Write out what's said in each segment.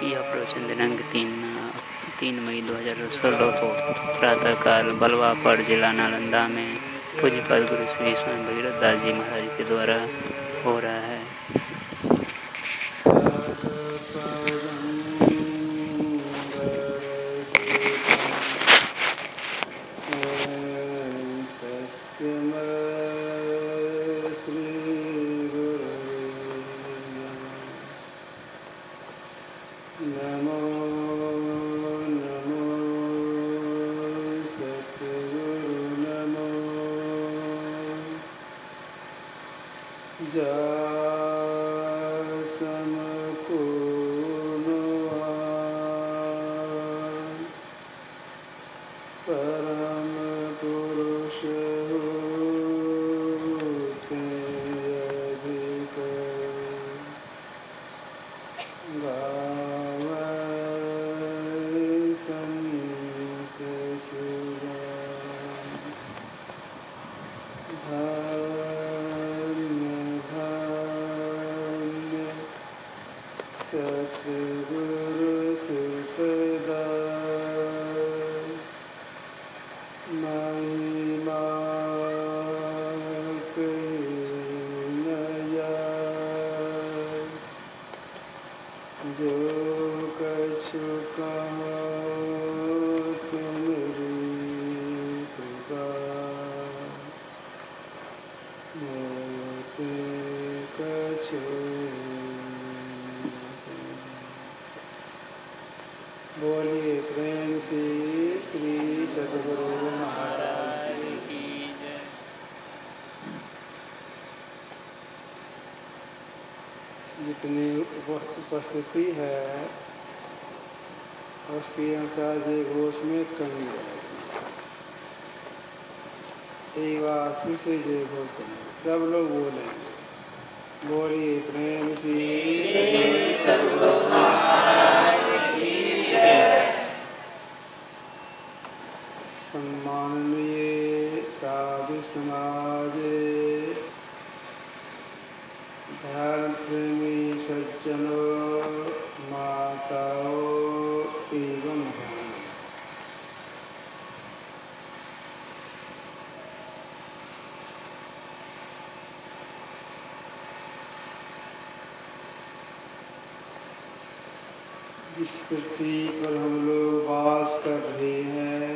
यह प्रवचन दिनांक 3 मई 2016 को प्रातःकाल बलवापड़ जिला नालंदा में पूज्यपाद गुरु श्री स्वामी भगीरथ दास जी महाराज के द्वारा हो रहा है। बोलिए प्रेम से श्री सद्गुरु महाराज की जय। जितनी उपस्थिति है उसके अनुसार जय घोष में कमी रहेगी। एक बार फिर से जय घोष करेंगे, सब लोग बोलेंगे। बोलिए प्रेम से सद्गुरु महाराज की जय। सम्माननीय साधु समाज, धर्म प्रेमी सज्जनों, माताओं एवं बहनों, जिस पृथ्वी पर हम लोग वास कर रहे हैं,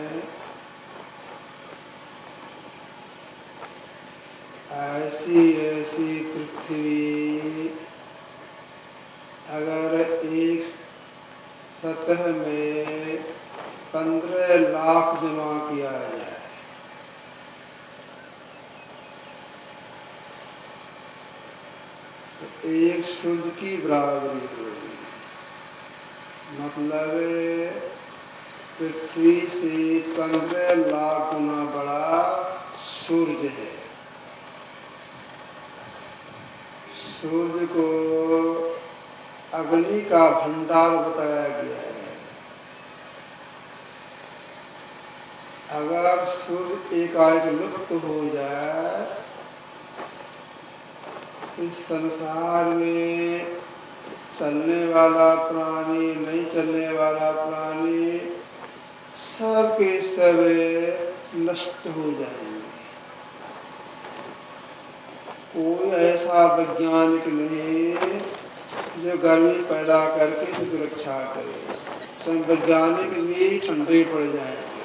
ऐसी पृथ्वी अगर एक सतह में 15 लाख जमा किया जाए तो एक सूर्य की बराबरी होगी। मतलब पृथ्वी से 15 लाख गुना बड़ा सूर्य है। सूर्य को अग्नि का भंडार बताया गया है। अगर सूर्य एकाएक लुप्त हो जाए, इस संसार में चलने वाला प्राणी, नहीं चलने वाला प्राणी, सब के सब नष्ट हो जाएंगे। कोई ऐसा वैज्ञानिक नहीं जो गर्मी पैदा करके इसकी रक्षा करे। सब वैज्ञानिक भी ठंडे पड़ जाएंगे।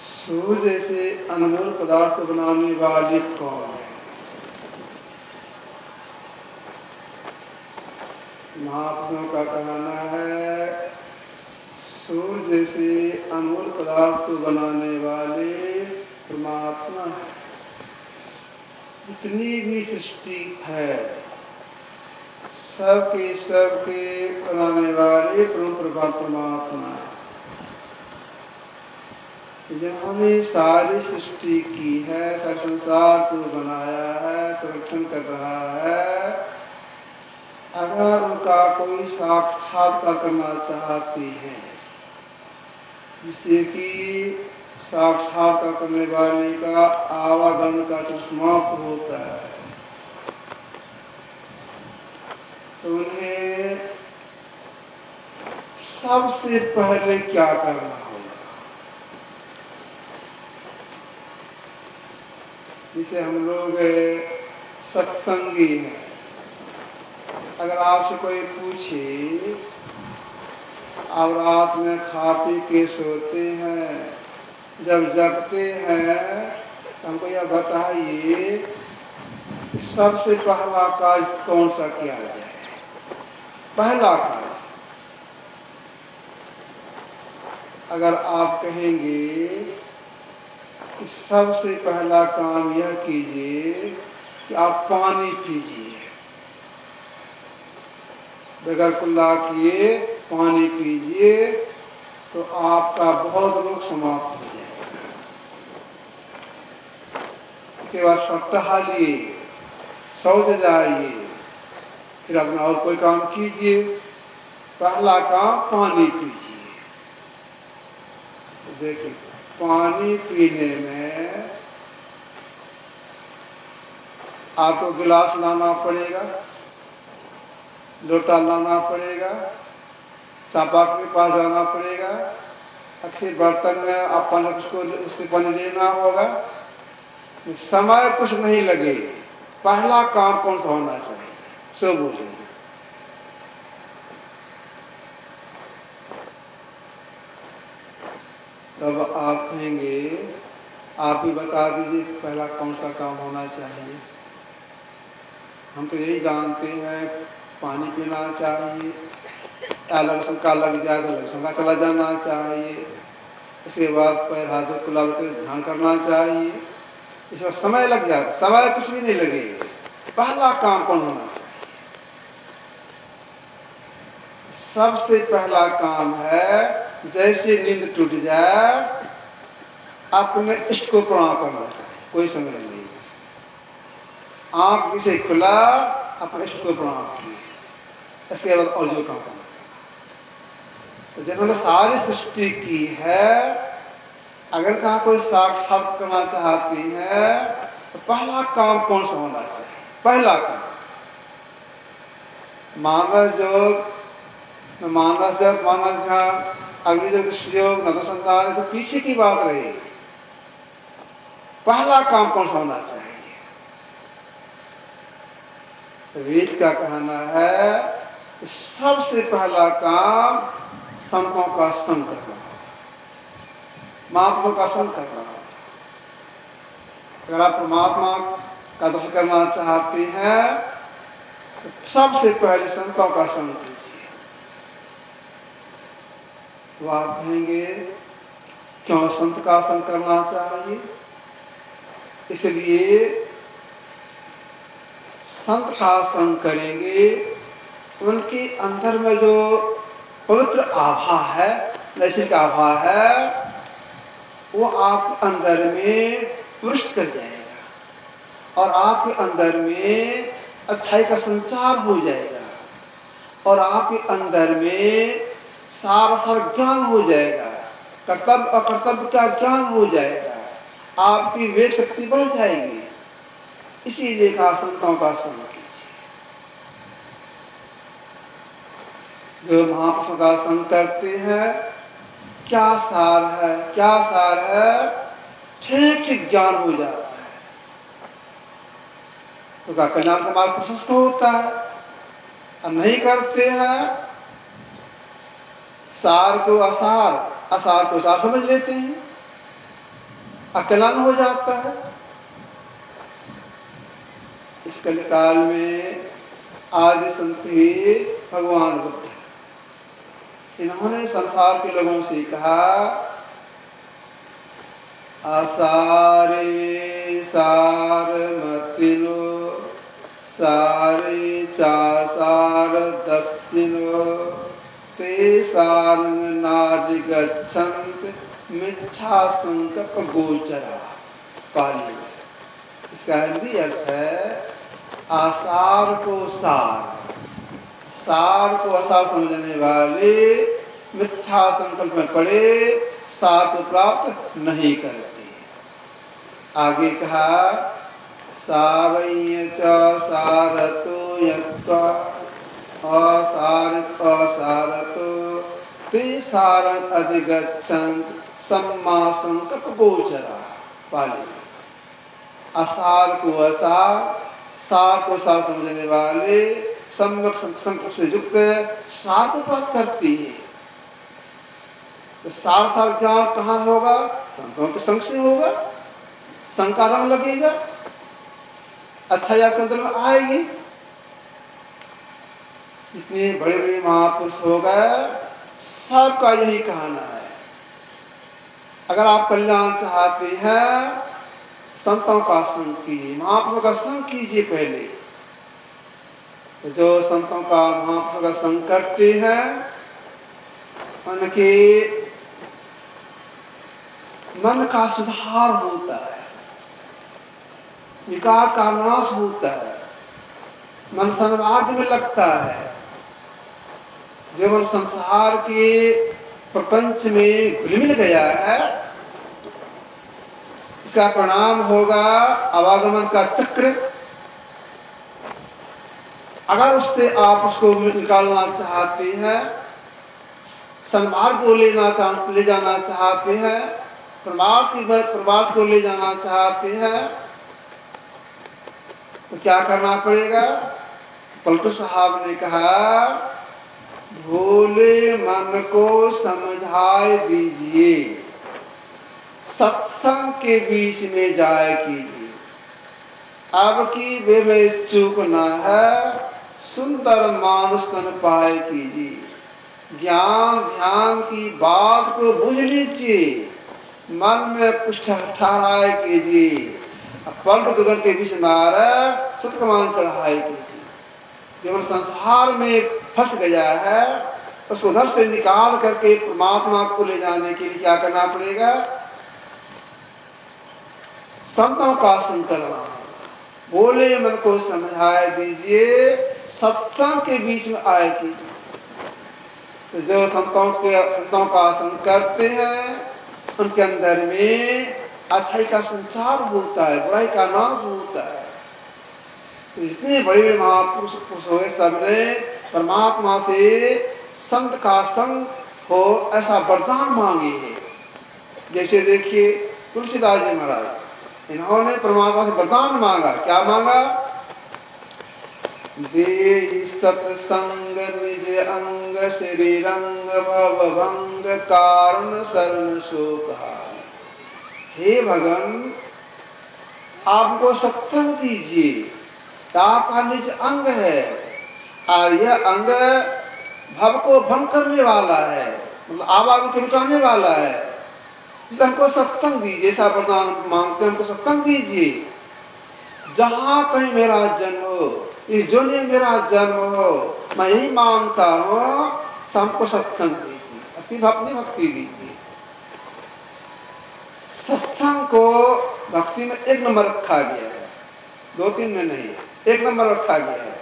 सूर्य जैसे अनमोल पदार्थ बनाने वाले कौन है? महापुरुषों का कहना है, सूर्य जैसे अनमोल पदार्थ को बनाने वाले परमात्मा है। जितनी भी सृष्टि है, सबके बनाने वाले परमात्मा है। जिन्होंने सारी सृष्टि की है, सारे संसार को बनाया है, संरक्षण कर रहा है, अगर उनका कोई साक्षात्कार करना चाहते हैं, जिससे कि साक्षात्कार करने वाले का आवागमन का समाप्त होता है, तो उन्हें सबसे पहले क्या करना होगा? जिसे हम लोग सत्संगी हैं, अगर आपसे कोई पूछे आप रात में खा पी के सोते हैं, जब जगते हैं तो हमको यह बताइए कि सबसे पहला काज कौन सा किया जाए? पहला काज अगर आप कहेंगे कि सबसे पहला काम यह कीजिए कि आप पानी पीजिए, बगैर कुल्ला किए पानी पीजिए, तो आपका बहुत रोग समाप्त हो जाएगा। इसके बाद सप्ताह लिए, शौच जाइए, फिर अपना और कोई काम कीजिए। पहला काम पानी पीजिए। देखिए, पानी पीने में आपको गिलास लाना पड़ेगा, लोटा लाना पड़ेगा, चापाकल के पास जाना पड़ेगा, अक्सर बर्तन में आप पानी उससे पानी लेना होगा। समय कुछ नहीं लगे। पहला काम कौन सा होना चाहिए? सो बोलिए। तब आप कहेंगे, आप ही बता दीजिए पहला कौन सा काम होना चाहिए। हम तो यही जानते हैं पानी पीना चाहिए, या लघुशंका लग जाए तो लघुशंका चला जाना चाहिए, इसके बाद पैर हाथों को लाल कर ध्यान करना चाहिए। इसमें समय लग जाता, समय कुछ भी नहीं लगे। पहला काम कौन होना चाहिए? सबसे पहला काम है जैसे नींद टूट जाए अपने इष्ट को प्रणाम करना चाहिए, कोई संग्रह नहीं। आंख जिसे खुला अपने इष्ट को प्रणाम किए, इसके बाद और जो काम करना। तो जिन्होंने सारी सृष्टि की है, अगर कहा कोई साक्षात करना चाहती है तो पहला काम कौन सा होना चाहिए? पहला काम मानस योग, मानस जप, मानस ध्यान, अग्नियोग, योग, नदुसंधान, तो पीछे की बात रही। पहला काम कौन सा होना चाहिए? वेद का कहना है सबसे पहला काम संतों का संग करना, महापुरुषों का संग करना। अगर आप परमात्मा का दर्शन करना चाहते हैं तो सबसे पहले संतों का संग कीजिए। तो आप कहेंगे क्यों संत का संग करना चाहिए? इसलिए संत का संग करेंगे, उनके अंदर में जो पवित्र आभा है, नैसर्गिक आभा है, वो आपके अंदर में पुष्ट कर जाएगा और आपके अंदर में अच्छाई का संचार हो जाएगा और आपके अंदर में सारा ज्ञान हो जाएगा, कर्तव्य अकर्तव्य का ज्ञान हो जाएगा, आपकी विवेक शक्ति बढ़ जाएगी। इसीलिए कहा संतों का संग कीजिए। जो महापुरुषों का संग करते हैं, क्या सार है, क्या सार है? ठीक ठीक ज्ञान हो जाता है, तो क्या कल्याण का मार्ग प्रशस्त होता है। अब नहीं करते हैं, सार को असार, असार को सार समझ लेते हैं, अकल्याण हो जाता है। इस कलिकाल में आदि संत हुए भगवान बुद्ध, इन्होंने संसार के लोगों से कहा असारे सार मतिनो सारे चासार दस्सिनो ते सारंग नादि गच्छन्त मिच्छा संकल्प गोचरा। पाली में इसका हिंदी अर्थ है आसार को सार, सार को असार समझने वाले मिथ्या संकल्प में पड़े, सार को प्राप्त नहीं करते। आगे कहा सारय्य च सारतो यत्वा असारित असारतो ते सारं अधिगच्छन् सम्मा संकल्प गोचरा। पाली में असार को असार, सार को सार समझने वाले सम्यक संकल्प से युक्त सार को प्राप्त करती है। तो सार सार ज्ञान कहाँ होगा? संतों के संग से होगा। संग का रंग लगेगा, अच्छाई आपके अंदर में आएगी। इतने बड़े बड़े महापुरुष हो गए, सबका यही कहना है, अगर आप कल्याण चाहते हैं संतों का संग कीजिए, महापुरुषों का संग कीजिए पहले। तो जो संतों का महापुरुषों का संग करते हैं उनके मन का सुधार होता है, विकार का नाश होता है, मन सन्मार्ग में लगता है। जो मन संसार के प्रपंच में घुल मिल गया है, इसका परिणाम होगा आवागमन का चक्र। अगर उससे आप उसको निकालना चाहते हैं, सन्मार्ग को ले जाना चाहते हैं, प्रवास को ले जाना चाहते हैं, तो क्या करना पड़ेगा? पलटू साहब ने कहा, भोले मन को समझाए दीजिए, सत्संग के बीच में जाए कीजिए। अब की बेर चूक न है, सुंदर मानुष तन पाए कीजिए। ज्ञान ध्यान की बात को बुझ लीजिए, मन में कुछ ठहराए कीजिए। पलट गगन के बीच में आ रहा, सतकमान चढ़ाए कीजिए। जो संसार में फंस गया है, उसको उधर से निकाल करके परमात्मा को ले जाने के लिए क्या करना पड़ेगा? संतों का संग करना। बोले मन को समझाए दीजिए, सत्संग के बीच में आए कीजिए। तो जो संतों का संग करते हैं, उनके अंदर में अच्छाई का संचार होता है, बुराई का नाश होता है। इतने बड़े बड़े महापुरुष हुए, सबने परमात्मा से संत का संग हो ऐसा वरदान मांगे है। जैसे देखिए तुलसीदास जी महाराज, इन्होंने परमात्मा से वरदान मांगा। क्या मांगा? देहि सत्संग निज अंग श्री रंग भव भंग कारण शरण शोकाय। हे भगवान, आपको सत्संग दीजिए, आपका निज अंग है और यह अंग भव को भंग करने वाला है, मतलब आवागमन को मिटाने वाला है। इसलिए हमको सत्संग दीजिए, ऐसा वरदान मांगते हैं, हमको सत्संग दीजिए। जहां कहीं मेरा जन्म हो, इस जोनी में मेरा जन्म हो, मैं यही मांगता हूं, हमको सत्संग दीजिए, अपनी भक्ति दीजिए। सत्संग को भक्ति में एक नंबर रखा गया है, 2-3 में नहीं, एक नंबर रखा गया है।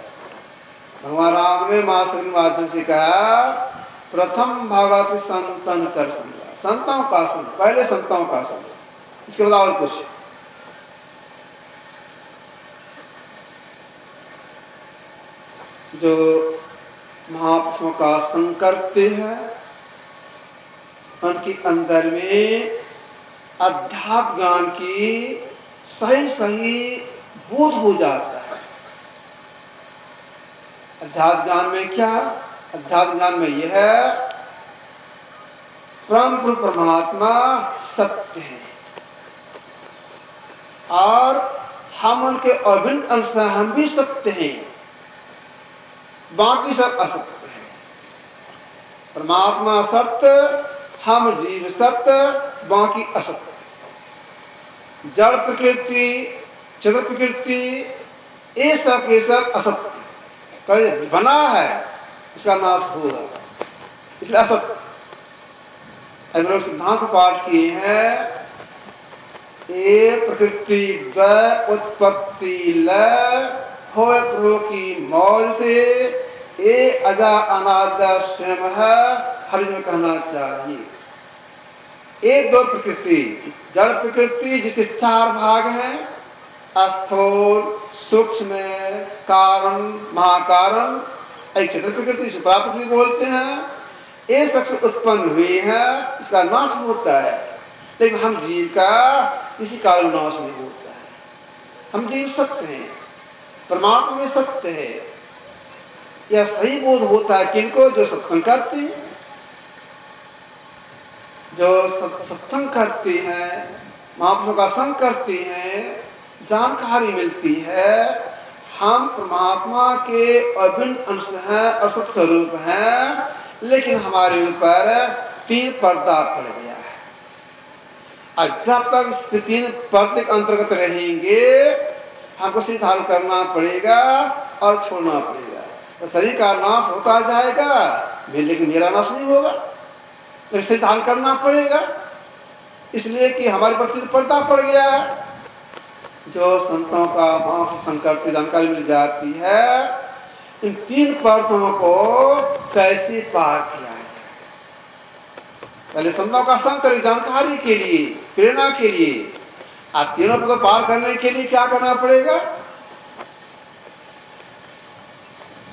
भगवान राम ने मां के माध्यम से कहा, प्रथम भागवत संतन कर संग। संतों का संग, पहले संतों का संग, इसके बाद और कुछ। जो महापुरुषों का संग करते हैं, उनके अंदर में अध्यात्म ज्ञान की सही बोध हो जाता है। अध्यात्म ज्ञान में क्या? अध्यात्म ज्ञान में यह है, परम परमात्मा सत्य है और हम उनके अभिन्न अंश हैं, हम भी सत्य हैं, बाकी सब असत्य है। परमात्मा सत्य, हम जीव सत्य, बाकी असत्य। जड़ प्रकृति, चतुर प्रकृति, ये सब के सब असत्य। कहीं बना है, इसका नाश होगा, इसलिए असत्य। हम लोग सिद्धांत पाठ किए हैं, ये प्रकृति द्वय उत्पत्ति लय होए प्रभु की मौज से, ये अजा अनादि स्वयं है, हरि में कहना चाहिए। एक दो प्रकृति, जड़ प्रकृति जिसके 4 भाग हैं, स्थूल, सूक्ष्म, कारण, महाकारण, एक चेतन प्रकृति सुपरा प्रकृति बोलते हैं, ये सबसे उत्पन्न हुई है, इसका नाश होता है। लेकिन हम जीव का किसी कारण नाश नहीं होता है। हम जीव सत्य हैं, परमात्मा में सत्य है। यह सही बोध होता है किनको? जो सत्संग करते हैं, जो सत्संग करते हैं, महापुरुषों का संग करते हैं, जानकारी मिलती है हम परमात्मा के अभिन्न अंश हैं और सत्स्वरूप हैं, लेकिन हमारे ऊपर 3 पर्दा पड़ गया है। और जब तक इस 3 पर्दे के अंतर्गत रहेंगे हमको सिद्धांत करना पड़ेगा और छोड़ना पड़ेगा। तो शरीर का नाश होता जाएगा, लेकिन मेरा नाश नहीं होगा, लेकिन सिद्धांत करना पड़ेगा, इसलिए कि हमारे पर 3 पर्दा पड़ गया है। जो संतों का महापुरुष संकट से जानकारी मिल जाती है, इन 3 पर्दों को कैसे पार किया जाए। पहले संतों का संग करें जानकारी के लिए, प्रेरणा के लिए। आप तीनों को पार करने के लिए क्या करना पड़ेगा?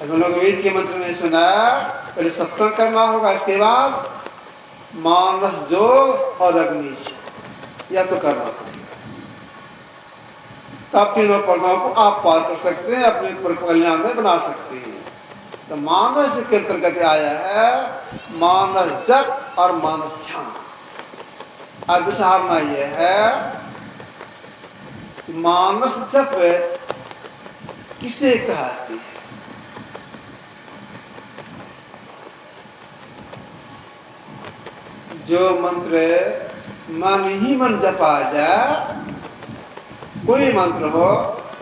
हम लोग वेद के मंत्र में सुना, पहले सत्संग करना होगा, इसके बाद मानस जोग और अग्नि या तो करना पड़ेगा, तब तीनों पर्दाओं को आप पार कर सकते हैं, अपने कल्याण में बना सकते हैं। तो मानस के अंतर्गत आया है मानस जप और मानस ध्यान। अब विचारना यह है मानस जप किसे कहते हैं? जो मंत्र मन ही मन जपा जाए, कोई मंत्र हो,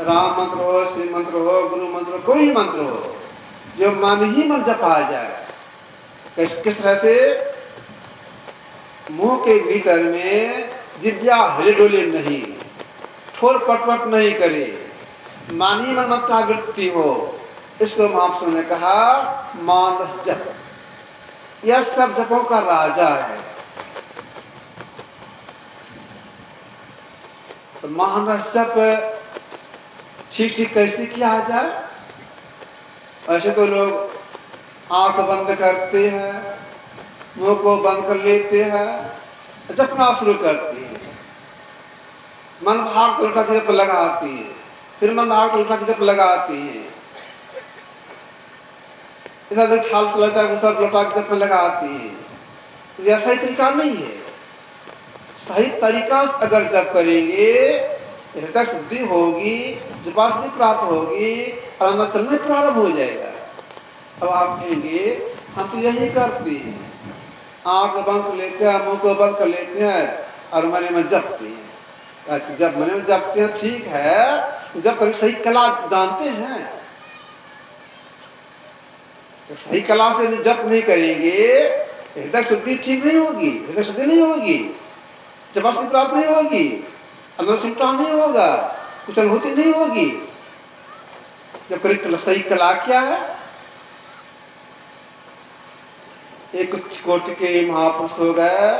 राम मंत्र हो, शिव मंत्र हो, गुरु मंत्र हो, कोई मंत्र हो, जो मन ही मन जपा जाए। किस तरह से? मुंह के भीतर में जिभ्या हिलडोले नहीं, ठोर पटपट नहीं करे, मन ही मन मंत्रावृत्ति हो, इसको महापुरुषों ने कहा मानस जप। यह सब जपों का राजा है। तो मानस जप ठीक ठीक कैसे किया जाए? ऐसे तो लोग आंख बंद करते हैं, मुंह को बंद कर लेते हैं, जपना शुरू करते हैं, मन भाग तो उल्टा जप लगाती है, फिर मन भाग तो उल्टा जप लगाती है, इधर ख्याल चलाता है दूसरा लौटा जप लगाती है। यह सही तरीका नहीं है। सही तरीका से अगर जप करेंगे, हृदय शुद्धि होगी, जपाशुद्धि प्राप्त होगी, और अंदर चलने प्रारंभ हो जाएगा। अब आप कहेंगे हम तो यही करते हैं, आंख बंद कर लेते हैं, मुंह को बंद कर लेते हैं और मने में जपते हैं। जब मने में जपते हैं ठीक है, जब कभी सही कला जानते हैं, जब सही कला से जप नहीं करेंगे हृदय शुद्धि ठीक नहीं होगी, हृदय शुद्धि नहीं होगी, जपाशुद्धि प्राप्त नहीं होगी, अंदर सिमटा नहीं होगा, कुछ अनुभूति नहीं होगी। जब करीब सही कला क्या है? एक कोटि के महापुरुष हो गए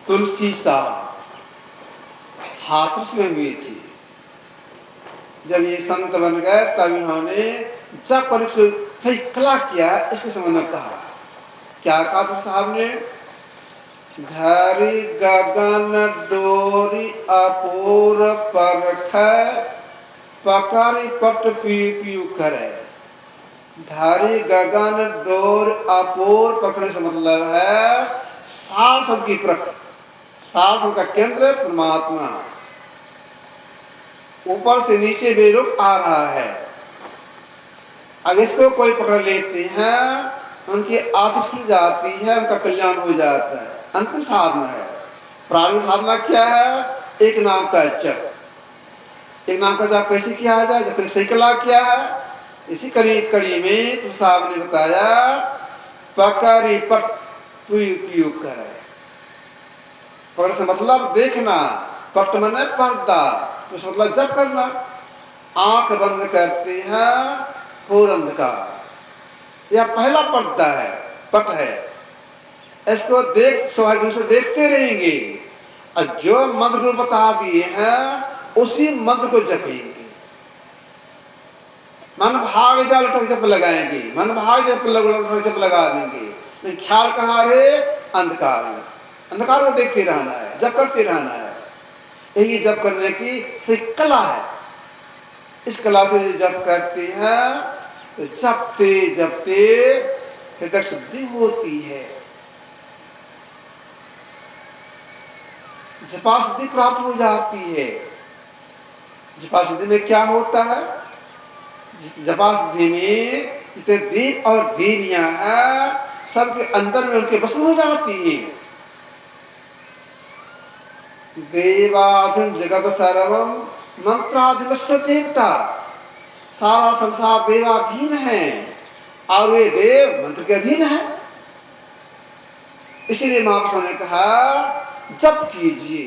तुलसी साहब, हाथरस में हुई थी। जब ये संत बन गए तब इन्होंने जब पर सही कला किया, इसके संबंध में कहा। क्या कहा तुलसी साहब ने? धरि गगन डोरी अपूर परख, पकड़ पट पीयू करे। धारी गगन डोर अपूर पकड़ने से मतलब है सार शब्द की परख। सार शब्द का केंद्र परमात्मा, ऊपर से नीचे बेरुख आ रहा है। अगर इसको कोई पकड़ लेते हैं, उनकी आतिश खुल जाती है, उनका कल्याण हो जाता है। अंतिम साधना है। प्रारंभिक साधना क्या है? एक नाम का जप। एक नाम का जप कैसे किया जाए? जब सही कला क्या है? इसी कड़ी में तो साहब ने बताया पकड़ी पट पीयू करे। पकड़ से मतलब देखना, पट मने पर्दा, तो मतलब जब करना। आंख बंद करते हैं घोर अंधकार, यह पहला पर्दा है, पट है। इसको देख स्वाभाविक से देखते रहेंगे और जो मंत्र को बता दिए हैं उसी मंत्र को जपेंगे। मन भाग जा लटक जप लगाएंगे, मन भाग जप लटक जप लगा देंगे, लेकिन ख्याल कहाँ रहे? अंधकार में। अंधकार को देखते रहना है, जप करते रहना है। यही जप करने की सही कला है। इस कला से जो जप करते हैं तो जपते जपते हृदय शुद्धि होती है, जपा सिद्धि प्राप्त हो जाती है। जपा सिद्धि में क्या होता है? जपा सिद्धि में जितने दीप और देवियां हैं सबके अंदर में उनके बस हो जाती हैं। देवाधीन जगत सर्वम मंत्राधीनस्य देवता, सारा संसार देवाधीन है और वे देव मंत्र के अधीन है। इसीलिए महापुरुषों ने कहा जप कीजिए,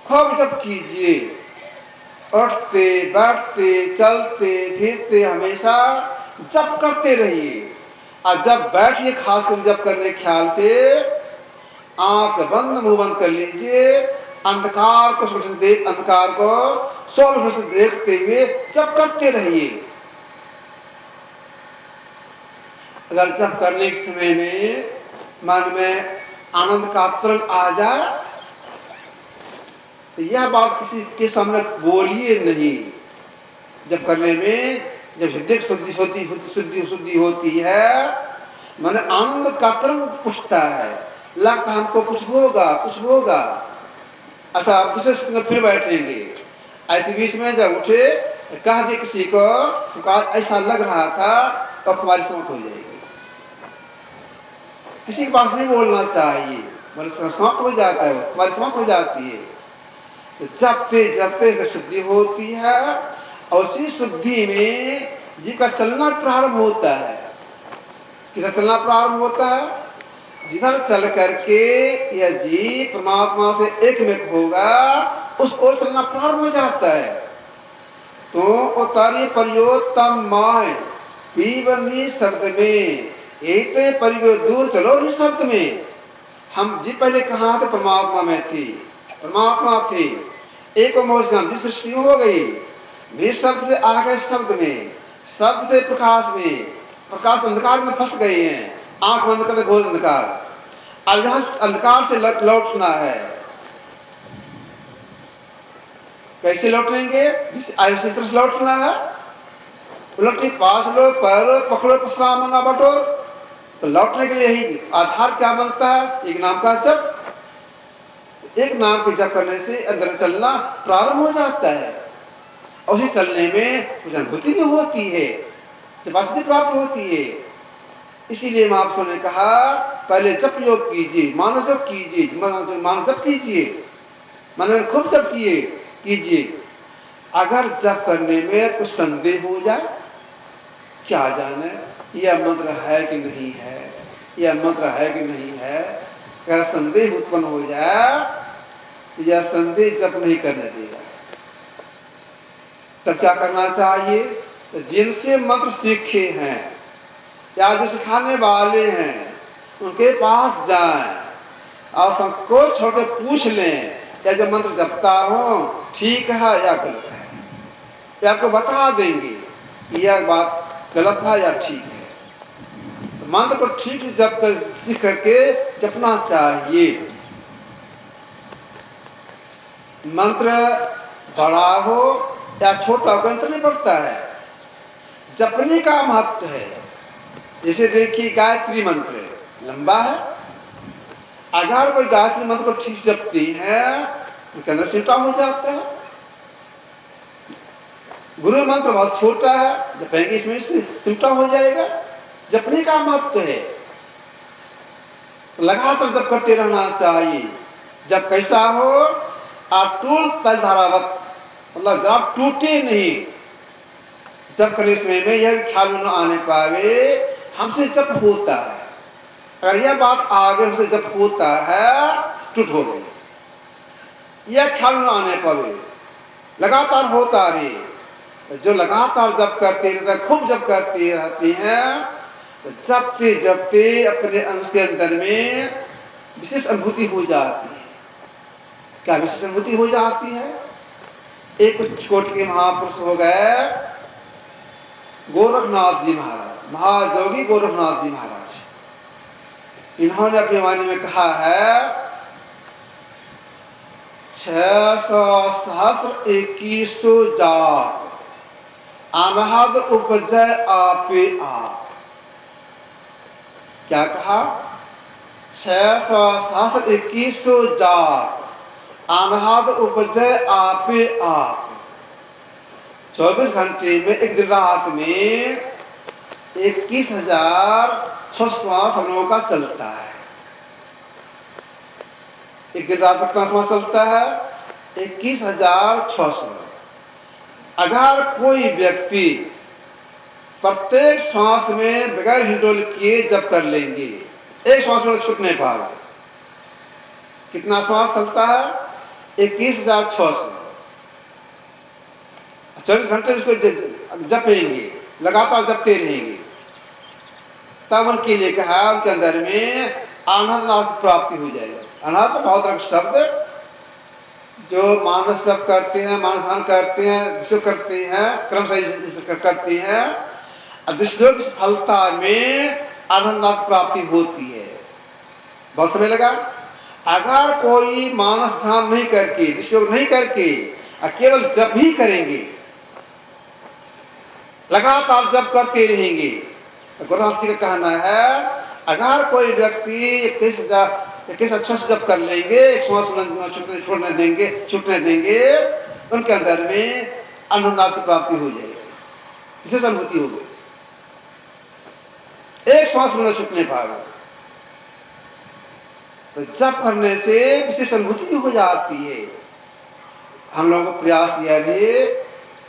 खूब जप कीजिए, उठते बैठते चलते फिरते हमेशा जप करते रहिए। और जब बैठिए खास कर जप करने के ख्याल से आंख बंद मुंह बंद कर लीजिए, अंधकार को अंधकार को 100% देखते हुए जप करते रहिए। अगर जप करने के समय में मन में आनंद का तरंग आ जाए तो यह बात किसी के सामने बोलिए नहीं। जब करने में जब हृदय शुद्धि होती है, मन आनंद का तरंग उठता है, लगता है हमको कुछ होगा कुछ होगा। अच्छा, अब दूसरे स्थिति में फिर बैठेंगे, ऐसे बीच में जब उठे कह दे किसी को ऐसा लग रहा था तो हमारी समाप्त हो जाएगी। किसी के पास नहीं बोलना चाहिए, हमारी समाप्त हो जाता है, हमारी समाप्त हो जाती है। तो जपते जपते शुद्धि होती है और उसी शुद्धि में जीव का चलना प्रारंभ होता है। किधर चलना प्रारंभ होता है? जिधर चल करके यह जीव परमात्मा से एक में होगा उस ओर चलना प्रारंभ हो जाता है। तो उतारी परियोत्तम माय पीवनी शब्द में एते परियो दूर चलो इस शब्द में। हम जी पहले कहाँ थे? परमात्मा में थे, परमात्मा थे, एक जीव सृष्टि हो गई, निज शब्द से आ गए शब्द में, शब्द से प्रकाश में, प्रकाश अंधकार में फंस गए हैं, आंख बंद कर घोर अंधकार। अब यहां अंधकार से लौटना है। कैसे लौटेंगे? जिस आयु से तरफ लौटना है, उलटी पास लो पैरो पकड़ो पसरा ना बटो। तो लौटने के लिए यही आधार क्या बनता है? एक नाम का जप। एक नाम के जप करने से अंदर चलना प्रारंभ हो जाता है और उसी चलने में कुछ अनुभूति भी होती है, जपासिद्धि प्राप्त होती है। इसीलिए महापुरुषों ने कहा पहले जप योग कीजिए, मानस जप कीजिए, मानस जप कीजिए, मन में खूब जप कीजिए। अगर जप करने में कुछ संदेह हो जाए, क्या जाने यह मंत्र है कि नहीं है, यह मंत्र है कि नहीं है, अगर संदेह उत्पन्न हो जाए तो यह संदेह जप नहीं करने देगा। तब क्या करना चाहिए? तो जिनसे मंत्र सीखे हैं या जो सिखाने वाले हैं उनके पास जाएं और संकोच छोड़ के पूछ लें या जब मंत्र जपता हो ठीक है या गलत है, या आपको बता देंगे यह बात गलत है या ठीक है। तो मंत्र को ठीक से जप कर सीख करके जपना चाहिए। मंत्र बड़ा हो या छोटा हो अंतर नहीं पड़ता है, जपने का महत्व है। जैसे देखिए गायत्री मंत्र लंबा है, अगर कोई गायत्री मंत्र को ठीक से जपती है उनके अंदर सिमटा हो जाता है। गुरु मंत्र बहुत छोटा है, जपेंगे इसमें सिमटा हो जाएगा। जपने का महत्व है, लगातार जप करते रहना चाहिए। जब कैसा हो? अटूट तल धारावत, मतलब जब टूटे नहीं। जब करने समय में यह ख्याल न आने पावे हमसे जप होता है, अगर यह बात आगे हमसे जप होता है टूट हो गई, यह ख्याल न आने पावे लगातार होता रहे। जो लगातार जप करते रहते, खूब जप करते रहते हैं, तो जपते जपते अपने अंश के अंदर में विशेष अनुभूति हो जाती है। क्या विशेष अनुभूति हो जाती है? एक कोटि के महापुरुष हो गए, गोरखनाथ जी महाराज, महायोगी गोरखनाथ जी महाराज, इन्होंने अपनी वाणी में कहा है 600 सहस्र 2100 जाप अनहद उपजय आपे आप। क्या कहा? 600 सहस्र 2100 जाप अनहद उपजय आपे आप। 24 घंटे में एक दिन रात में 21,006 श्वास हम लोगों का चलता है। एक दिन रात में कितना श्वास चलता है? 21,600। अगर कोई व्यक्ति प्रत्येक श्वास में बगैर हिंडोल किए जब कर लेंगे, एक श्वास में छूट नहीं पाओगे। कितना श्वास चलता है? 21,600। 24 घंटे उसको जपेंगे, लगातार जपते रहेंगे, तब उनके लिए कहा उनके अंदर में आनंदनाथ की प्राप्ति हो जाएगी। अनाथ बहुत रंग शब्द जो मानस जप करते हैं, मानसान करते हैं, जिसको करते हैं, क्रम सही करते हैं, जिसको की सफलता में आनंदनाथ की प्राप्ति होती है। बहुत समय लगा। अगर कोई मानस ध्यान नहीं करके, जिसको नहीं करके केवल जप ही करेंगे, लगातार जप करते रहेंगे, तो गुरुनाथ जी का कहना है अगर कोई व्यक्ति 21,006 से जप कर लेंगे, एक श्वास छोड़ने देंगे, उनके अंदर में आनंदनाथ की प्राप्ति हो जाएगी, विशेष अनुभूति होगी। एक श्वास में छूटने पाएगा, तो जप करने से विशेष अनुभूति हो जाती है। हम लोगों को प्रयास यह रहे,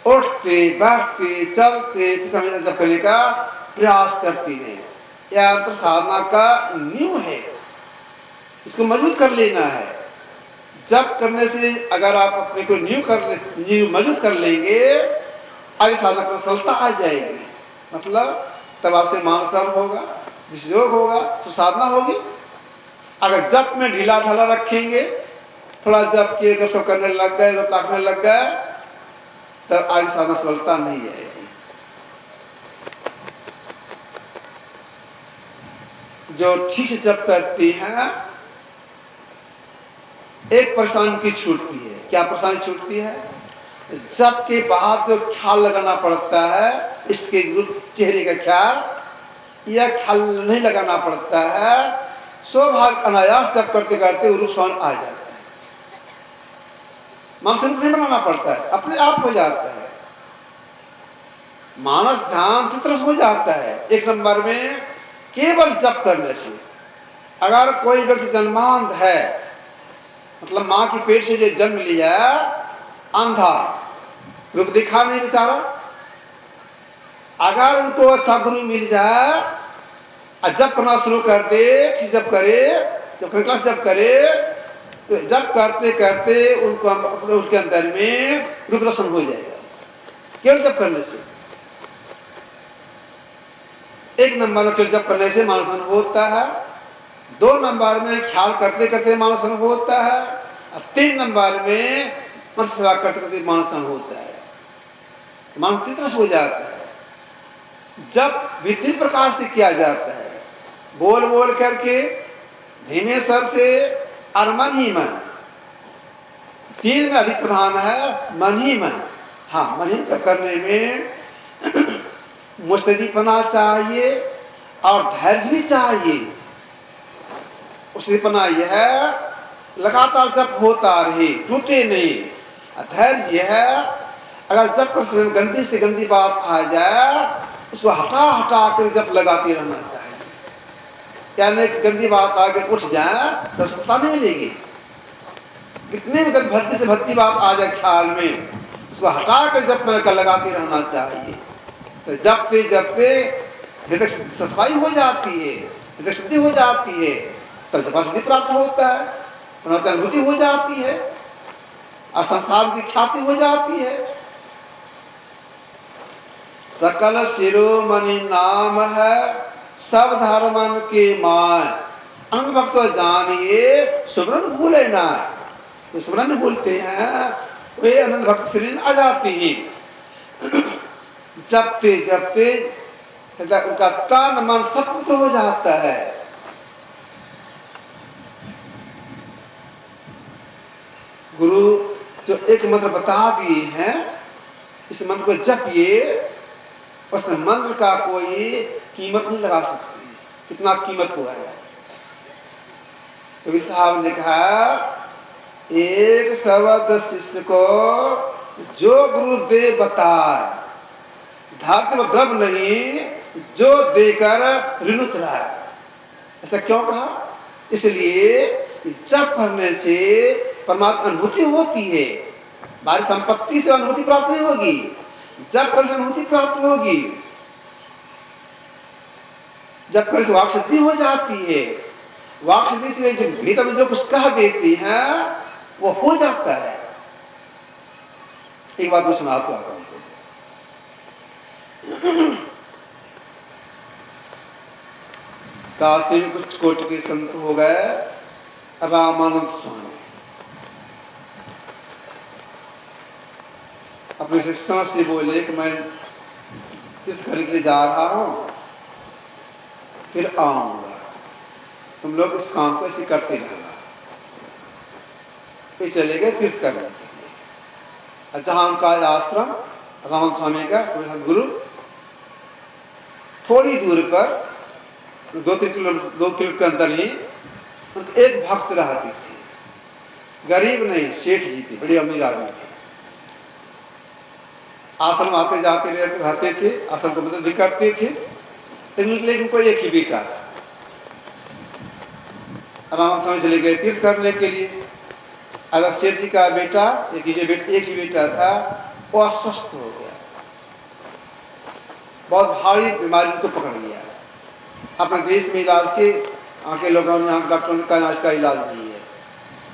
उठते बैठते चलते जप करने का प्रयास करते हैं। यह अंतर साधना का नींव है, इसको मजबूत कर लेना है। जप करने से अगर आप अपने को नींव मजबूत कर लेंगे, आगे साधना की सरलता आ जाएगी। मतलब तब आपसे मानस होगा, जिस योग होगा तो साधना होगी। अगर जप में ढीला ढाला रखेंगे, थोड़ा जप किए जब सब करने लग गए, जब ताकने लग गए, तब आगे साधना सरलता नहीं आएगी। जो ठीक से जप करती हैं, एक परेशानी की छूटती है। क्या परेशानी छूटती है? जप के बाद जो ख्याल लगाना पड़ता है, इसके चेहरे का ख्याल, यह ख्याल नहीं लगाना पड़ता है। स्वभाव अनायास जप करते करते रूप स्वान आ जाता है। मानस रूप नहीं बनाना पड़ता है, अपने आप हो जाता है। मानस ध्यान चित्रस हो जाता है एक नंबर में केवल जप करने से। अगर कोई व्यक्ति जन्मांध है, मतलब मां की पेट से जो जन्म लिया, अंधा, रूप दिखा नहीं बेचारा, अगर उनको अच्छा गुरु मिल जाए, जप करना शुरू कर दे, ठीक जप करे, जब क्लास जप करे, तो जप करते करते उनको अपने उसके अंदर में रूप दर्शन हो जाएगा केवल जप करने से। एक नंबर में केवल जप करने से मानसन होता है, 2 नंबर में ख्याल करते करते मानसन होता है, और 3 नंबर में मन सेवा करते करते मानसन होता है। मानस चित्रस हो जाता है। जप भी 3 प्रकार से किया जाता है, बोल बोल करके, धीमे स्वर से और मन ही मन। 3 में अधिक प्रधान है मन ही मन। हाँ, मन ही जप करने में मुस्तैदीपना चाहिए और धैर्य भी चाहिए। मुस्तैदीपना यह है लगातार जप होता रहे, टूटे नहीं। धैर्य यह है अगर जप कर समय गंदी से गंदी बात आ जाए, उसको हटा हटा कर जप लगाते रहना चाहिए। यानी गंदी बात आगे उठ जाए तो सत्ता नहीं मिलेगी। कितने भी भक्ति से भक्ति बात आ जाए ख्याल में, उसको हटा कर जप में लगाते रहना चाहिए। तो जब से हृदय सफाई हो जाती है, हृदय शुद्धि हो जाती है, तब जपा सिद्धि प्राप्त होता है, अनुभूति हो जाती है और संसार की ख्याति हो जाती है। सकल शिरोमणि नाम है, सब धर्मन के माय, अनंत भक्त जानिए सुमरन भूले ना। तो सुमरन भूलते हैं वे अनंत भक्त श्री आ जाते हैं। जपते जपते उनका तन मन सब पवित्र हो जाता है। गुरु जो एक मंत्र बता दिए हैं, इस मंत्र को जपिए, उस मंत्र का कोई कीमत नहीं लगा सकते, कितना कीमत हुआ है। कबीर साहब ने कहा, एक शब्द शिष्य को जो गुरुदेव बताए, धातु द्रव नहीं जो देकर ऋण उतराए। ऐसा क्यों कहा? इसलिए जप करने से परमात्मा अनुभूति होती है, हमारी संपत्ति से अनुभूति प्राप्त नहीं होगी, जप करने से अनुभूति प्राप्त होगी। जप करने से वाक सिद्धि हो जाती है, वाक सिद्धि से जो भीतर में जो कुछ कह देती है वो हो जाता है। एक बात मैं सुनाता हूं आपको। काशी में कुछ कोटि के संत हो गए, रामानंद स्वामी अपने शिष्यों से बोले कि मैं तीर्थ करने के लिए जा रहा हूं, फिर आऊंगा, तुम लोग इस काम को ऐसे करते रहना। फिर चले गए तीर्थ करने के लिए। जहां उनका आश्रम रामानंद स्वामी का गुरु, थोड़ी दूर पर 2-3 किलोमीटर के अंदर ही एक भक्त रहती थी, गरीब नहीं, सेठ जी थे, बड़ी अमीर आदमी थे। आश्रम आते जाते रहते थे, आश्रम को मदद भी करते थे, लेकिन उनको एक ही बेटा था। रामानंद स्वामी चले गए तीर्थ करने के लिए। अगर सेठ जी का बेटा एक ही बेटा था, वो अस्वस्थ हो गया, बहुत भारी बीमारी को पकड़ लिया। अपने देश में इलाज के आके लोगों ने, यहाँ के डॉक्टरों ने कहा इसका इलाज नहीं है,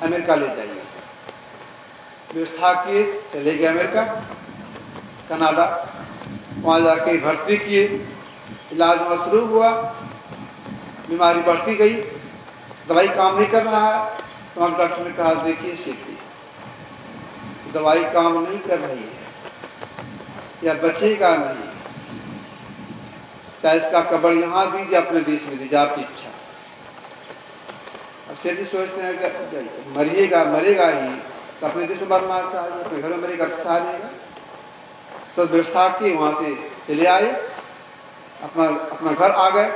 अमेरिका ले जाइए। व्यवस्था किए, चले गए अमेरिका, कनाडा, वहाँ जाके भर्ती किए, इलाज वहाँ शुरू हुआ, बीमारी बढ़ती गई, दवाई काम नहीं कर रहा है। तो वहाँ डॉक्टर ने कहा, देखिए सेठ जी, दवाई काम नहीं कर रही है या बचेगा नहीं, चाहे इसका कब्र यहाँ दीजिए, अपने देश में दीजिए, आपकी इच्छा। अब सेठ जी सोचते हैं कि मरेगा ही तो अपने देश में मरना चाहिए, अपने घर में मरेगा तो सहारेगा। तो व्यवस्था की, वहां से चले आए, अपना घर आ गए।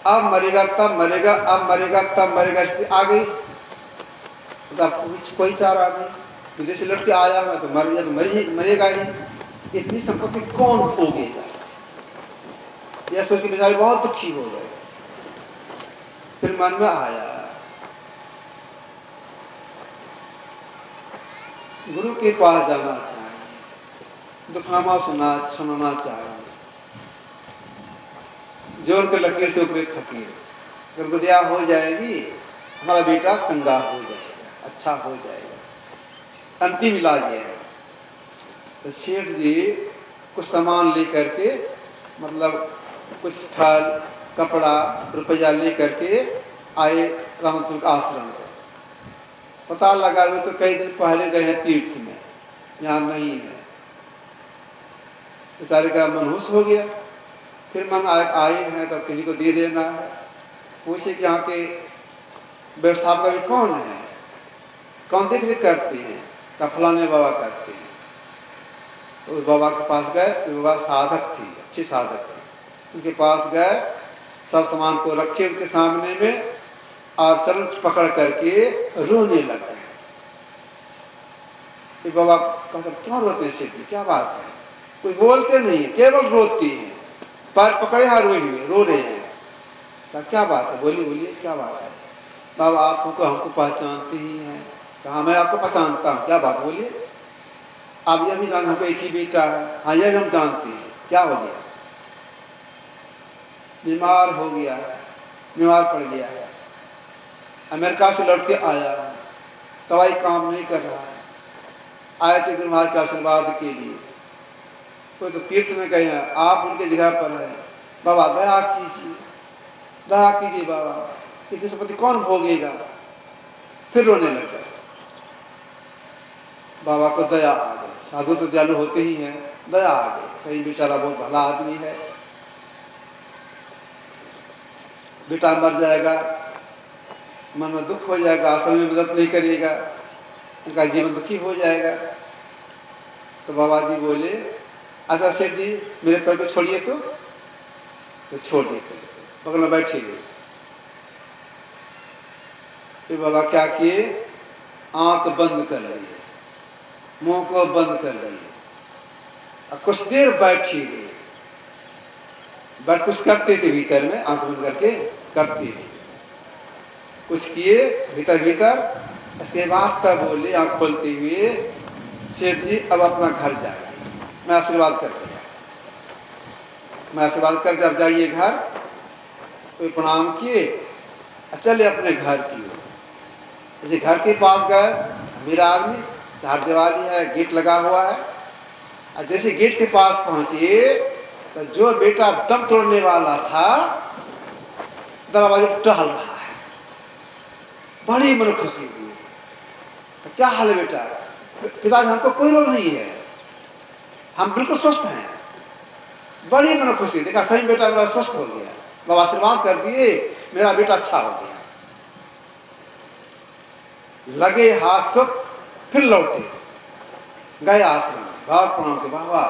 अब मरेगा तब मरेगा, अब मरेगा तब मरेगा, स्थिति आ गई। तो कोई चारा नहीं, विदेश से लौट के आया है तो मरेगा ही, इतनी संपत्ति कौन भोगेगा? यह सोच के बेचारे बहुत दुखी हो गए। फिर मन में आया, गुरु के पास जाना चाहिए, दुखनामा सुनाना चाहिए, जोर के लकीर से ऊपरे फकीर। अगर गुदिया हो जाएगी, हमारा बेटा चंगा हो जाएगा, अच्छा हो जाएगा, अंतिम इलाज है। तो सेठ जी कुछ सामान लेकर के, मतलब कुछ फल, कपड़ा, रुपया लेकर के आए रामचंद्र के आश्रम को। पता लगा हुए तो कई दिन पहले गए हैं तीर्थ में, यहाँ नहीं है। बेचारे का मनहूस हो गया। फिर मन आए हैं तो किसी को दे देना है। पूछे कि यहाँ के व्यवस्थापक अभी कौन है, कौन देख रेख करते हैं? तो फलाने बाबा करते हैं। तो उस बाबा के पास गए, बाबा साधक थे, अच्छे साधक थे। उनके पास गए, सब सामान को रखे उनके सामने में और चरण पकड़ करके रोने लग गए। बाबा कहते क्यों रोते हैं सेठ जी, क्या बात है? कोई बोलते नहीं, केवल रोती हैं, पैर पकड़े हाथ रो रहे हैं। क्या बात है? बोलिए क्या बात है? बाबा आप हमको पहचानते ही हैं। कहा मैं आपको पहचानता हूँ, क्या बात, बोलिए। आप यह भी जानते हमको एक ही बेटा है? हाँ यह भी हम जानते हैं। क्या हो गया? बीमार हो गया है, बीमार पड़ गया है, अमेरिका से लौट के आया है, दवाई काम नहीं कर रहा है, आए थे गुरु महाराज के आशीर्वाद के लिए। कोई तो तीर्थ में गए हैं, आप उनके जगह पर हैं, बाबा दया कीजिए बाबा, इतनी संपत्ति कौन भोगेगा? फिर रोने लग गए। बाबा को दया आ गई, साधु तो दयालु होते ही हैं, दया आ गई, सही बेचारा बहुत भला आदमी है, बेटा मर जाएगा, मन में दुख हो जाएगा, आश्रम में मदद नहीं करिएगा, उनका जीवन दुखी हो जाएगा। तो बाबा जी बोले, अच्छा सेठ जी मेरे पैर को छोड़िए, तो छोड़ दिए पैर को, बगल में बैठे गए। फिर बाबा क्या किए, आंख बंद कर लिए, मुंह को बंद कर लिए, अब कुछ देर बैठी गए, बट कुछ करते थे भीतर में, आंख बंद करके करते थे, कुछ किए भीतर भीतर। इसके बाद तब बोले आंख खोलते हुए, सेठ जी अब अपना घर जाइए, मैं आशीर्वाद कर दिया, मैं आशीर्वाद कर दिया, अब जाइए घर। तो प्रणाम किए, चले अपने घर की ओर। जैसे घर के पास गए, मेरा आदमी, चार दीवारी है, गेट लगा हुआ है, और जैसे गेट के पास पहुंचे तो जो बेटा दम तोड़ने वाला था दरवाजे पर टहल रहा है, बड़ी मन खुशी हुई। तो क्या हाल है बेटा? पिताजी हमको कोई रोग नहीं है, हम बिल्कुल स्वस्थ हैं। बड़ी मन खुशी, देखा सही बेटा मेरा स्वस्थ हो गया, बाबा आशीर्वाद कर दिए, मेरा बेटा अच्छा हो गया। लगे हाथ तो फिर लौटे, गए आश्रम, बाबा प्रणाम के, बाबा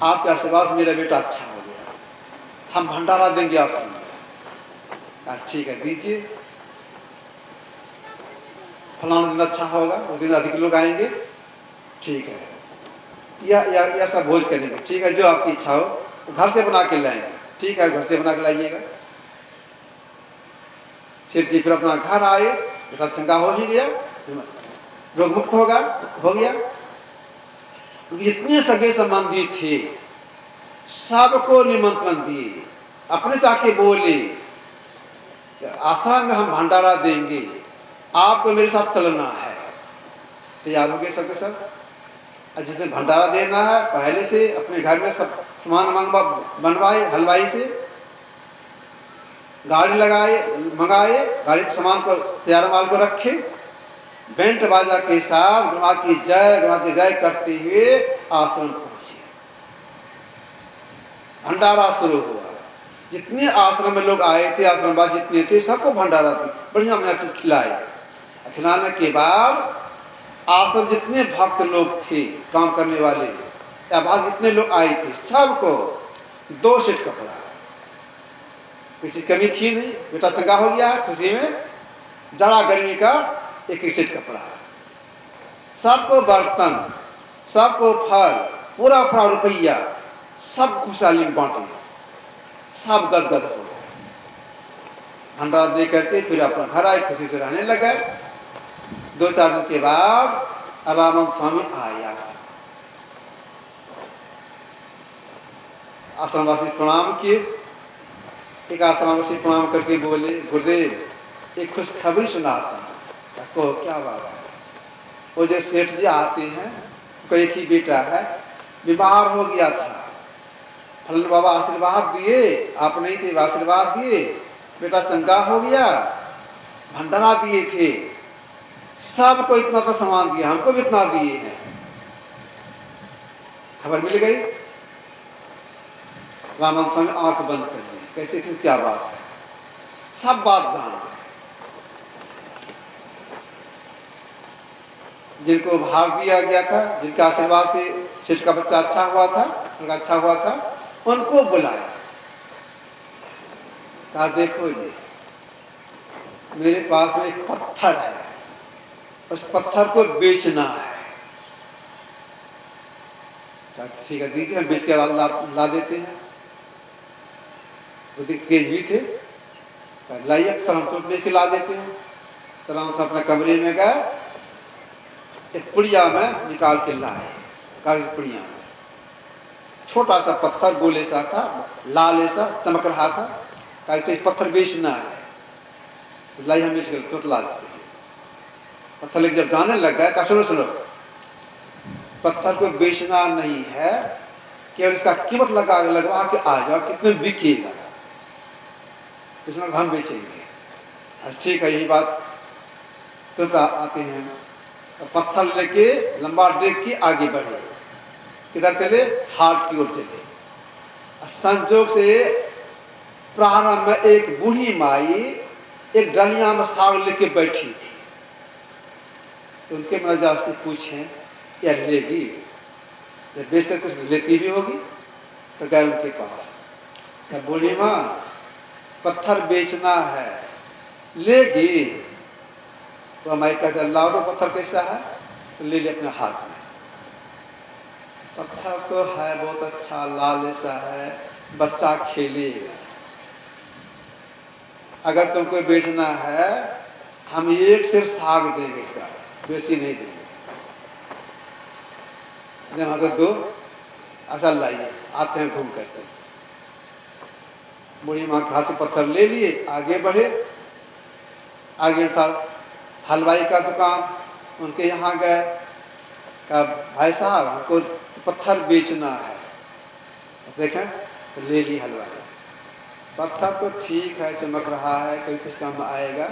आपके आशीर्वाद से मेरा बेटा अच्छा हो गया, हम भंडारा देंगे आश्रम में। ठीक है दीजिए, फलाना दिन अच्छा होगा, उस दिन अधिक लोग आएंगे, ठीक है, या सब भोज करेंगे, ठीक है, जो आपकी इच्छा हो, घर से बना के लाएंगे, ठीक है, घर से बना के लाइएगा। सेठ जी फिर अपना घर आए, बेटा चंगा हो ही गया, रोग मुक्त हो गया। इतने सगे संबंधी थे, सबको निमंत्रण दिए, अपने जाके बोले आश्रम में हम भंडारा देंगे, आपको मेरे साथ चलना है। तैयार हो गए सबके सब। जिसे भंडारा देना है पहले से अपने घर में सब सामान बनवाए, हलवाई से गाड़ी मंगाए, गाड़ी के सामान को तैयार माल को रखे, बैंड बाजा के साथ गुरुमा की जय करते हुए आश्रम पहुंचे। भंडारा शुरू हुआ, जितने आश्रम में लोग आए थे, आश्रमवासी जितने थे, सबको भंडारा थी, बढ़िया बढ़िया चीज खिलाए। खिलाने के बाद आश्रम जितने भक्त लोग थे, काम करने वाले या भाग जितने लोग आए थे, सबको 2 सेट कपड़ा, किसी कमी थी नहीं, बेटा चंगा हो गया है, खुशी में जरा गर्मी का 1 सेट कपड़ा, सबको बर्तन, सबको फल, पूरा रुपया, सब खुशहाली में बांटे, सब गदगद हो गए। भंडारा दे करके फिर अपना घर आए, खुशी से रहने लगे। 2-4 दिन के बाद रामानंद स्वामी आए, आश्रमवासी प्रणाम किए। एक आश्रमवासी प्रणाम करके बोले, गुरुदेव एक खुशखबरी सुनाता हूं। कहो क्या बात है? वो जो सेठ जी आते हैं, उनका एक ही बेटा है, बीमार हो गया था, फलन बाबा आशीर्वाद दिए, आप नहीं थे, आशीर्वाद दिए, बेटा चंगा हो गया, भंडारा दिए थे, सबको इतना तो सामान दिया, हमको भी इतना दिए हैं। खबर मिल गई, रामानंद स्वामी आंख बंद कर ली, कैसे क्या बात है, सब बात जान गए। जिनको भाग दिया गया था, जिनके आशीर्वाद से सेठ का बच्चा अच्छा हुआ था, उनका अच्छा हुआ था, उनको बुलाया, कहा देखो जी मेरे पास में एक पत्थर है, उस पत्थर को बेचना है। ठीक है दीजिए, हम बेच के ला देते हैं। वो तेज भी थे, लाइए पत्थर, हम तो बेच के ला देते हैं। तो राम से अपने कमरे में गए, एक पुड़िया में निकाल के लाए, कागज पुड़िया में, छोटा सा पत्थर गोले सा था, लाल ऐसा चमक रहा था, कहा तो इस पत्थर बेचना है, लाई हम बेच कर तो ला देते हैं। पत्थर लेके जब जाने लग गए, कहा सुनो पत्थर को बेचना नहीं है, केवल इसका कीमत लगवा के आ जाओ, कितने बिकेगा, इसमें हम बेचेंगे। ठीक है, यही बात। तो आते हैं पत्थर लेके लंबा टेक के आगे बढ़े। किधर चले? हाट की ओर चले। संजोग से प्रारंभ में एक बूढ़ी माई एक डलिया में साग लेके बैठी थी। तो उनके नजर से पूछें, यार लेगी? जब बेचते कुछ लेती भी होगी। तो गए उनके पास, क्या बूढ़ी माँ पत्थर बेचना है, लेगी? तो माई कहते, लाओ तो पत्थर कैसा है? तो ले ले अपने हाथ में। पत्थर तो है बहुत अच्छा, लाल सा है, बच्चा खेलेगा। अगर तुमको बेचना है हम एक सिर साग देंगे, इसका बेसी नहीं देंगे। देना तो दो। अच्छा लाइए, आते हैं घूम करके। बूढ़ी माँ के हाथ से पत्थर ले लिए, आगे बढ़े। आगे था हलवाई का दुकान, उनके यहाँ गए। कहा, भाई साहब हमको पत्थर बेचना है। देखें तो ले ली हलवाई। पत्थर तो ठीक है, चमक रहा है, कोई किस काम में आएगा,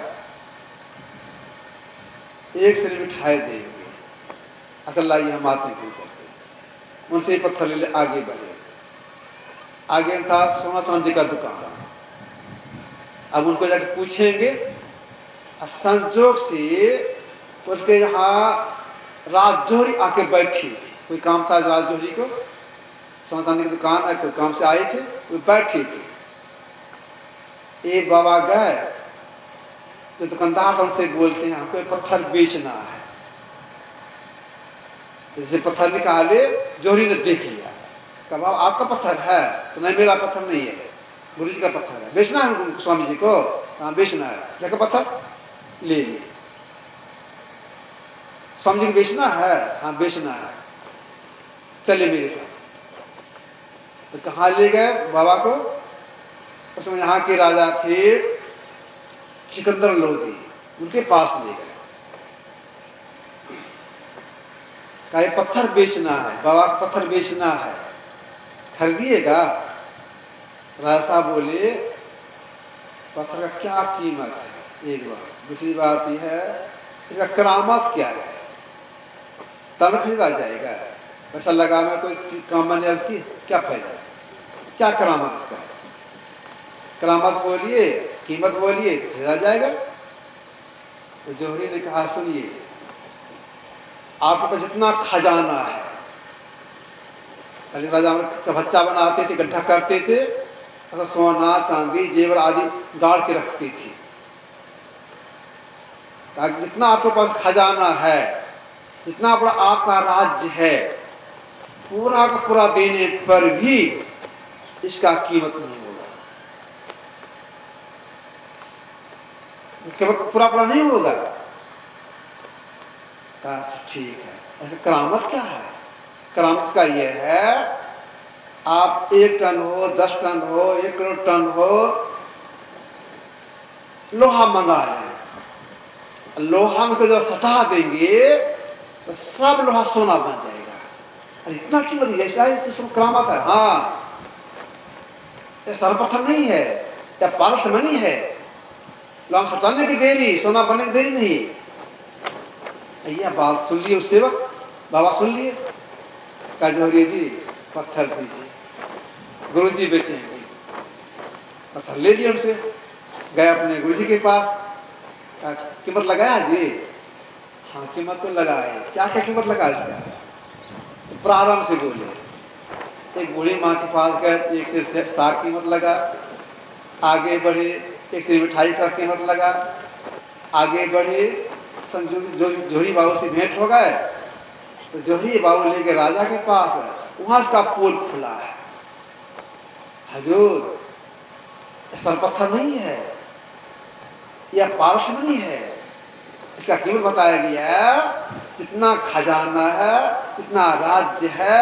एक सिर मिठाई देंगे। अच्छा लाइए, हम आते हैं करके। उनसे पत्थर ले ले आगे बढ़े। आगे था सोना चांदी का दुकान। अब उनको जाकर पूछेंगे। संजोग से उसके यहाँ राजजोहरी आके बैठी थी। कोई काम था राजजोहरी को, सोना चांदी की दुकान है, कोई काम से आए थे, वो बैठी थी। एक बाबा गए तो दुकानदार उनसे बोलते हैं, हमको पत्थर बेचना है। जैसे पत्थर निकाले, जोहरी ने देख लिया। कहा, बाबा आपका पत्थर है? तो नहीं, मेरा पत्थर नहीं है, गुरु जी का पत्थर है। बेचना है स्वामी जी को? हाँ बेचना है। क्या पत्थर? ले लिए। स्वामी जी को बेचना है? हाँ बेचना है। चलिए मेरे साथ। तो कहाँ ले गए बाबा को? उसमें यहाँ के राजा थे सिकंदर लोधी, उनके पास ले गए। कहा, पत्थर बेचना है, बाबा को पत्थर बेचना है, खरीदिएगा? राजा साहब बोले, पत्थर का क्या कीमत है एक बार, दूसरी बात यह है इसका करामत क्या है, तब खरीदा जाएगा। पैसा लगा में कोई काम बन जाती, क्या फायदा है, क्या करामत इसका? करामत बोलिए, कीमत बोलिए, खरीदा जाएगा। तो जोहरी ने कहा, सुनिए आपके पास जितना खजाना है, पहले राजा चबच्चा बनाते थे, गड्ढा करते थे, ऐसा सोना चांदी जेवर आदि गाड़ के रखती थी। जितना आपके पास खजाना है, जितना बड़ा आपका राज्य है, पूरा का पूरा देने पर भी इसका कीमत नहीं होगा। कीमत पूरा पूरा नहीं होगा। अच्छा ठीक है। ऐसा करामत क्या है? करामत का यह है, आप 1 टन हो, 10 टन हो, 1 करोड़ टन हो, लोहा मंगा लें, लोहा में जरा सटा देंगे तो सब लोहा सोना बन जाएगा। अरे इतना कीमत ऐसा है, इसमें करामत है। हाँ, ये सर पत्थर नहीं है या पारस मणि है, लोहा सटाने की देरी, सोना बनने की देरी नहीं। यह बात सुन लिए उस सेवक, बाबा सुन लिए। कहा, जोहरी जी पत्थर दीजिए, गुरु जी बेचेंगे। पत्थर ले लिया उनसे, गए अपने गुरु जी के पास। कीमत लगाया जी? हाँ कीमत तो लगाए। क्या क्या कीमत लगा इसका? तो प्रारंभ से बोले। एक बूढ़ी माँ के पास गए, एक सिर साग कीमत लगा। आगे बढ़े, एक सिर मिठाई का कीमत लगा। आगे बढ़े, जोहरी बाबू से भेंट हो गए। तो जोहरी बाबू लेके राजा के पास है, वहां इसका पोल खुला है। हजूर सर पत्थर नहीं है, यह पारस मणि है, इसका कीमत बताया गया, जितना खजाना है, जितना राज्य है,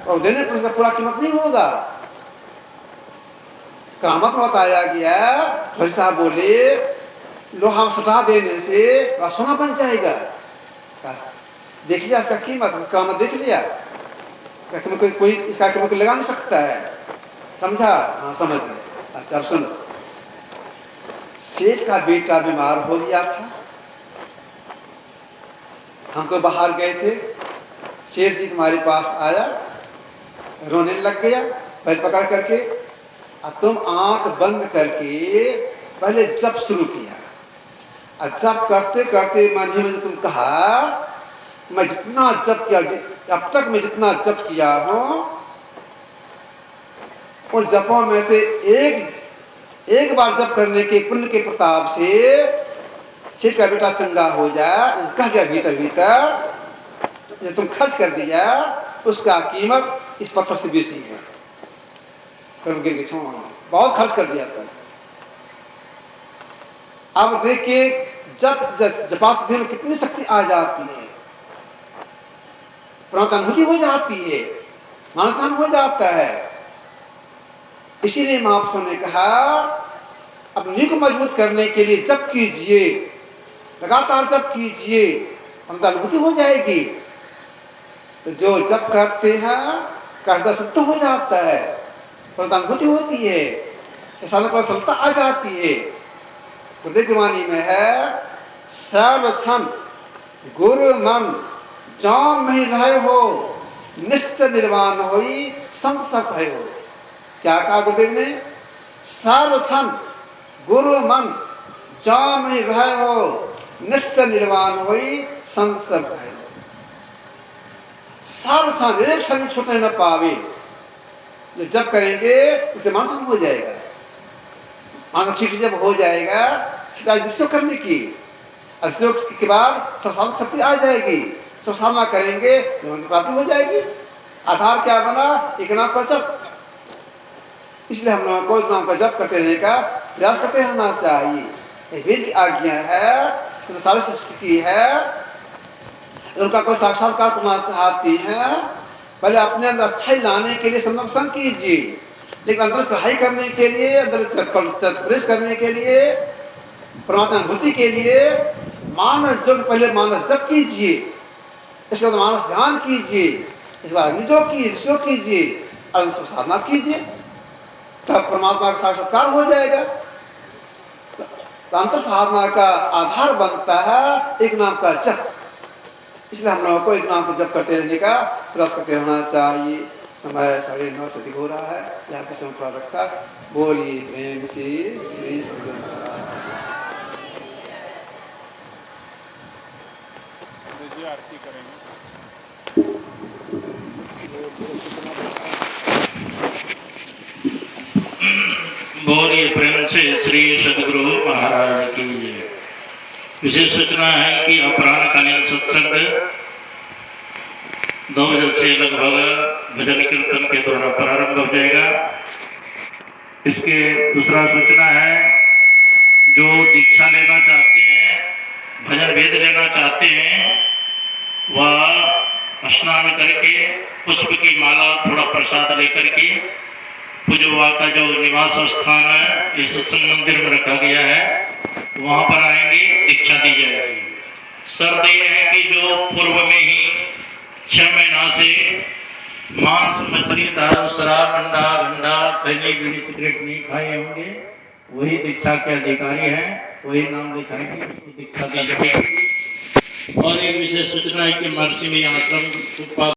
और देने पर इसका पूरा कीमत नहीं होगा। करामत बताया गया। भाई साहब बोले, लोहा सटा देने से सोना बन जाएगा। देख लिया इसका कीमत, करामत देख लिया, कोई इसका कीमत लगा नहीं सकता है। समझा? हाँ समझ गए। अच्छा अब सुनो, सेठ का बेटा बीमार हो गया था। हम तो बाहर गए थे, सेठ जी तुम्हारे पास आया, रोने लग गया पैर पकड़ करके, और तुम आंख बंद करके पहले जप शुरू किया, और जप करते करते मन ही में तुम कहा मैं जितना जप किया, अब तक मैं जितना जप किया हूं उन जपों में से एक बार जप करने के पुण्य के प्रताप से सेठ का बेटा चंगा हो जाए, कह दिया भीतर भीतर जो तुम खर्च कर दिया उसका कीमत इस पत्थर से बेसी है। फिर गिर के बहुत खर्च कर दिया तुम। अब देखिए जपासिद्धि में कितनी शक्ति आ जाती है, अनुभूति हो जाती है, मानसान हो जाता है। इसीलिए महापुरुषों ने कहा अपनी को मजबूत करने के लिए जप कीजिए, लगातार जप कीजिए, अनुभूति हो जाएगी। तो जो जप करते हैं हृदय शुद्ध हो जाता है, अनुभूति होती है, सरलता आ जाती है। हृदय की वाणी में है सर्वक्षण गुरु मन जौन नहीं रहे हो निश्चय निर्वाण होई संत सब कहे हो। क्या कहा गुरुदेव ने? सर्वक्षण गुरु मन जौन नहीं रहे हो निश्चय निर्वाण होई संत सब कहे हो। सर्वक्षण एक क्षण छूटने न पावे, जो जब करेंगे उसे मानसन हो जाएगा। मानस ठीक जब हो जाएगा निश्चय करने की, के बाद सब साधक शक्ति आ जाएगी, सब साधना करेंगे प्राप्ति हो जाएगी। आधार क्या बना? एक नाम का जप। इसलिए हम लोगों को एक नाम का जप करते रहने का प्रयास करते रहना चाहिए। वेद की आज्ञा है, तो सारी सृष्टि की है, उनका कोई साक्षात्कार करना चाहती है, पहले अपने अंदर अच्छाई लाने के लिए संग कीजिए, लेकिन अंदर चढ़ाई करने के लिए, अंदर प्रवेश करने के लिए, परमात्मा अनुभूति के लिए मानस जप, पहले मानस जप कीजिए, इसके बाद मानस ध्यान कीजिए, इसके बाद अग्निजोग कीजिए और साधना कीजिए, तब परमात्मा का साक्षात्कार हो जाएगा। तो अंतर साधना का आधार बनता है एक नाम का जप। इसलिए हम लोगों को एक नाम को जप करते रहने का प्रयास करते रहना चाहिए। समय 9:30 से अधिक हो रहा है, यहाँ पे समय थोड़ा रखा। बोलिए प्रेम से श्री सद्गुरु आरती करेंगे। बोलिए प्रेम से श्री सद्गुरु महाराज की जय। विशेष सूचना है कि अपराह्नकालीन सत्संग 2 बजे से लगभग भजन कीर्तन के द्वारा प्रारंभ हो जाएगा। इसके दूसरा सूचना है, जो दीक्षा लेना चाहते हैं, भजन वेद लेना चाहते हैं, वह स्नान करके पुष्प की माला थोड़ा प्रसाद लेकर के पूजवा का जो निवास स्थान है इस सत्संग मंदिर में रखा गया है, वहां पर आएंगे, दीक्षा दी जाएगी। शर्त यह है कि जो पूर्व में ही 6 महीना से मांस, मछली, दारू, शराब, अंडा, गंडा, खैनी, बीड़ी, सिगरेट नहीं खाए होंगे, वही दीक्षा के अधिकारी हैं, वही नाम लिखाएंगे, उसको दीक्षा दी जाएगी। और एक विशेष सूचना है कि महर्षि में आश्रम